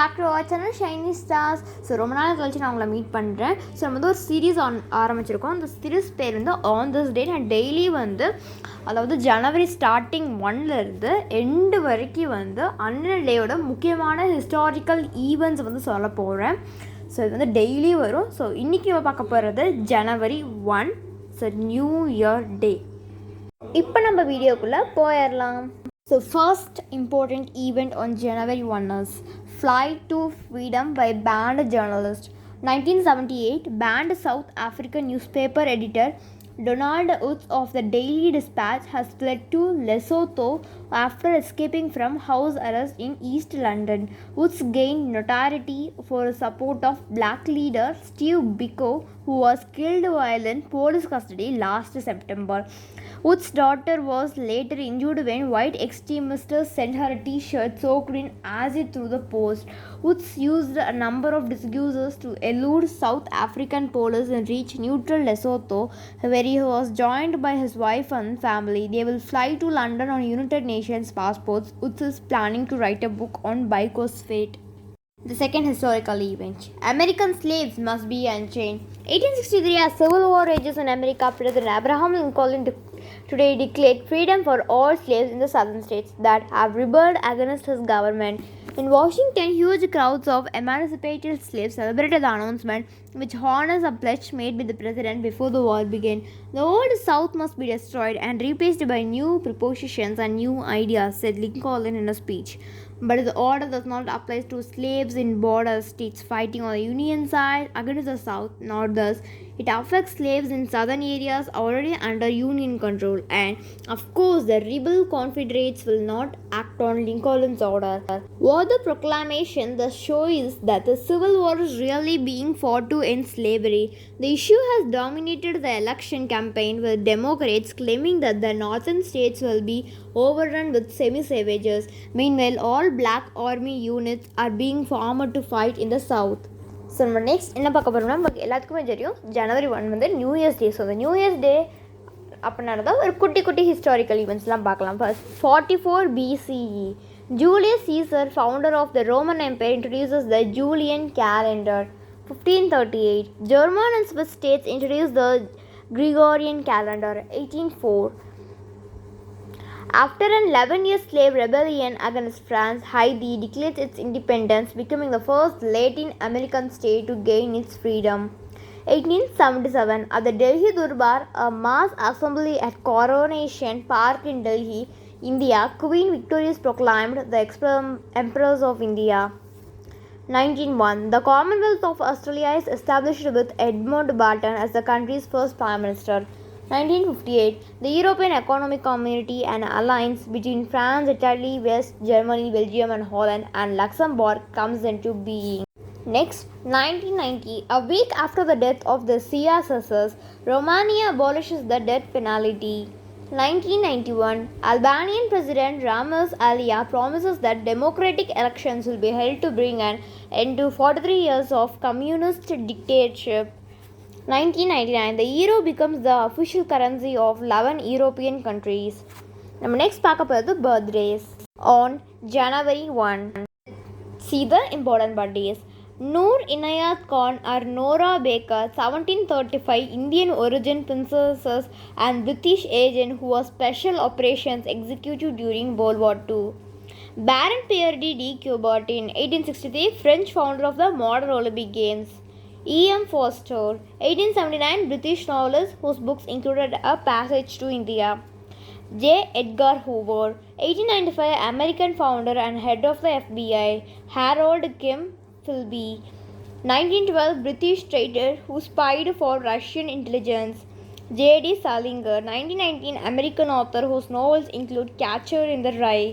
Back to our channel Shiny Stars. So ரொம்ப நாள் கழிச்சு நான் உங்களை மீட் பண்ணுறேன். ஸோ நம்ம ஒரு சீரீஸ் ஆரம்பிச்சிருக்கோம். அந்த சீரீஸ் பேர் ஆன் திஸ் டே. நான் டெய்லி அதாவது ஜனவரி ஸ்டார்டிங் 1லேருந்து எண்டு வரைக்கும் அண்ணன் டேயோட முக்கியமான ஹிஸ்டாரிக்கல் ஈவெண்ட்ஸ் சொல்ல போகிறேன். ஸோ இது டெய்லி வரும். ஸோ இன்றைக்கி நம்ம பார்க்க போகிறது ஜனவரி 1. ஸோ நியூ இயர் டே. இப்போ நம்ம வீடியோக்குள்ளே போயிடலாம். So first important event on January 1 is Flight to Freedom by banned journalist. 1978, banned South African newspaper editor Donald Woods of the Daily Dispatch has fled to Lesotho after escaping from house arrest in East London. Woods gained notoriety for his support of black leader Steve Biko, who was killed while in police custody last September. Wood's daughter was later injured when white extremists sent her a t-shirt soaked in acid through the post. Woods used a number of excuses to elude South African police and reach neutral Lesotho, where he was joined by his wife and family. They will fly to London on United Nations passports. Woods is planning to write a book on Biko's fate. The second historical event. American slaves must be unchained. 1863, as civil war rages in America, President Abraham Lincoln today declared freedom for all slaves in the southern states that have rebelled against his government. In Washington, huge crowds of emancipated slaves celebrated the announcement, which honors a pledge made by the president before the war began. The old South must be destroyed and replaced by new propositions and new ideas, said Lincoln in a speech. But the order does not apply to slaves in border states fighting on the Union side against the South, nor does it affect slaves in southern areas already under Union control. And of course, the rebel Confederates will not act on Lincoln's order. What the proclamation thus shows is that the Civil War is really being fought to end slavery. The issue has dominated the election campaign, with Democrats claiming that the northern states will be overrun with semi-savages. Meanwhile, all black army units are being formed to fight in the south. So நம்ம next என்ன பார்க்க போகிறோம்னா, நமக்கு எல்லாத்துக்குமே தெரியும் ஜனவரி 1 new years டே. So அந்த new years டே அப்படின்னா ஒரு குட்டி குட்டி ஹிஸ்டாரிக்கல் ஈவெண்ட்ஸ்லாம் பார்க்கலாம். First 44 BCE, Julius Caesar, founder of the Roman Empire, introduces the Julian calendar. 1538, German and Swiss states introduced the Gregorian calendar. 1804, after an 11-year slave rebellion against France, Haiti declared its independence, becoming the first Latin American state to gain its freedom. 1877, at the Delhi Durbar, a mass assembly at Coronation Park in Delhi, India, Queen Victoria is proclaimed the Empress of India. 1901, the Commonwealth of Australia is established with Edmund Barton as the country's first Prime Minister. 1958, the European Economic Community, an alliance between France, Italy, West Germany, Belgium and Holland and Luxembourg, comes into being. Next, 1990, a week after the death of the CSSR, Romania abolishes the death penalty. 1991, Albanian President Ramos Alia promises that democratic elections will be held to bring an end to 43 years of communist dictatorship. 1999, the euro becomes the official currency of 11 European countries. நம்ம next பார்க்க போகிறது birthdays on January 1. See the important birthdays. Noor Inayat Khan or Nora Baker, 1735, Indian origin princess and British agent who was special operations executive during World War II. Baron Pierre de Coubertin, 1863, French founder of the modern Olympic Games. E.M. Forster, 1879, British novelist whose books included A Passage to India. J. Edgar Hoover, 1895, American founder and head of the FBI. Harold Kim Philby, 1912, British traitor who spied for Russian intelligence. J.D. Salinger, 1919, American author whose novels include Catcher in the Rye.